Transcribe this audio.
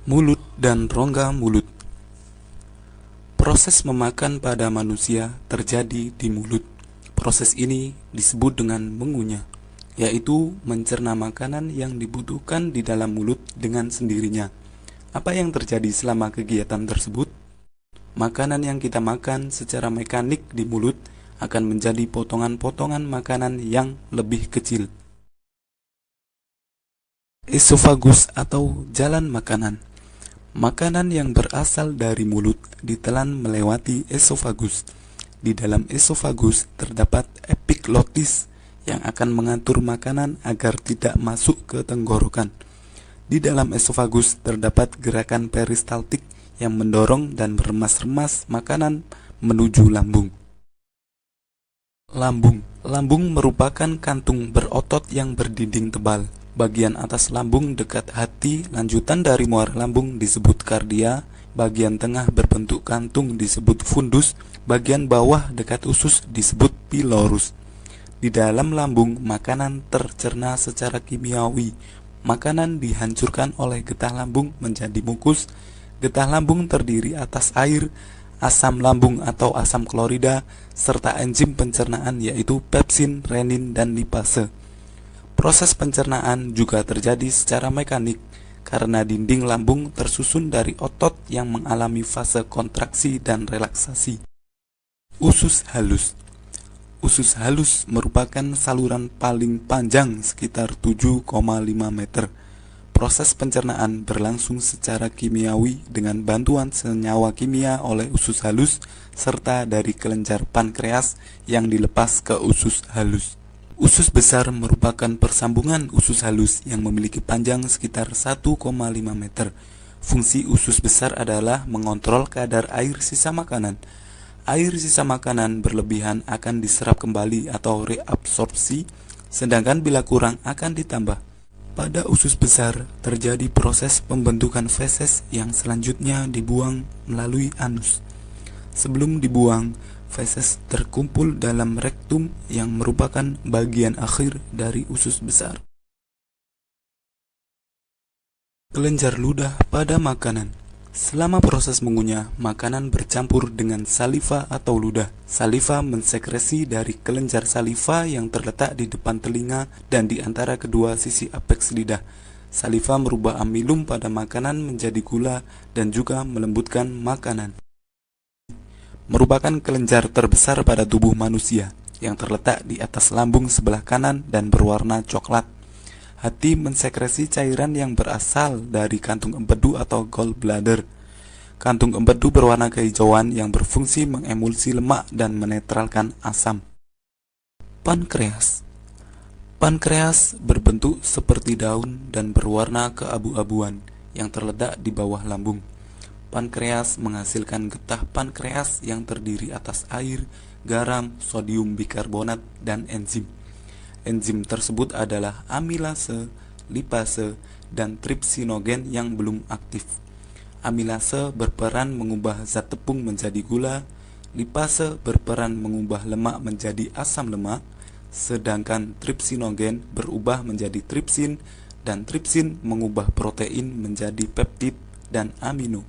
Mulut dan rongga mulut. Proses memakan pada manusia terjadi di mulut. Proses ini disebut dengan mengunyah, yaitu mencerna makanan yang dibutuhkan di dalam mulut dengan sendirinya. Apa yang terjadi selama kegiatan tersebut? Makanan yang kita makan secara mekanik di mulut akan menjadi potongan-potongan makanan yang lebih kecil. Esofagus atau jalan makanan. Makanan yang berasal dari mulut ditelan melewati esofagus. Di dalam esofagus terdapat epiglotis yang akan mengatur makanan agar tidak masuk ke tenggorokan. Di dalam esofagus terdapat gerakan peristaltik yang mendorong dan meremas-remas makanan menuju lambung. Lambung merupakan kantung berotot yang berdinding tebal. Bagian atas lambung dekat hati, lanjutan dari muara lambung disebut kardia, bagian tengah berbentuk kantung disebut fundus, bagian bawah dekat usus disebut pilorus. Di dalam lambung, makanan tercerna secara kimiawi. Makanan dihancurkan oleh getah lambung menjadi mukus. Getah lambung terdiri atas air, asam lambung atau asam klorida, serta enzim pencernaan yaitu pepsin, renin, dan lipase. Proses pencernaan juga terjadi secara mekanik karena dinding lambung tersusun dari otot yang mengalami fase kontraksi dan relaksasi. Usus halus. Usus halus merupakan saluran paling panjang sekitar 7,5 meter. Proses pencernaan berlangsung secara kimiawi dengan bantuan senyawa kimia oleh usus halus serta dari kelenjar pankreas yang dilepas ke usus halus. Usus besar merupakan persambungan usus halus yang memiliki panjang sekitar 1,5 meter. Fungsi usus besar adalah mengontrol kadar air sisa makanan. Air sisa makanan berlebihan akan diserap kembali atau reabsorpsi, sedangkan bila kurang akan ditambah. Pada usus besar terjadi proses pembentukan feses yang selanjutnya dibuang melalui anus. Sebelum dibuang, feses terkumpul dalam rektum yang merupakan bagian akhir dari usus besar. Kelenjar ludah pada makanan. Selama proses mengunyah, makanan bercampur dengan saliva atau ludah. Saliva mensekresi dari kelenjar saliva yang terletak di depan telinga dan di antara kedua sisi apeks lidah. Saliva merubah amilum pada makanan menjadi gula dan juga melembutkan makanan. Merupakan kelenjar terbesar pada tubuh manusia yang terletak di atas lambung sebelah kanan dan berwarna coklat. Hati mensekresi cairan yang berasal dari kantung empedu atau gallbladder. Kantung empedu berwarna kehijauan yang berfungsi mengemulsi lemak dan menetralkan asam. Pankreas. Pankreas berbentuk seperti daun dan berwarna keabu-abuan yang terletak di bawah lambung. Pankreas menghasilkan getah pankreas yang terdiri atas air, garam, sodium bikarbonat, dan enzim. Enzim tersebut adalah amilase, lipase, dan tripsinogen yang belum aktif. Amilase berperan mengubah zat tepung menjadi gula, lipase berperan mengubah lemak menjadi asam lemak, sedangkan tripsinogen berubah menjadi tripsin, dan tripsin mengubah protein menjadi peptid dan amino.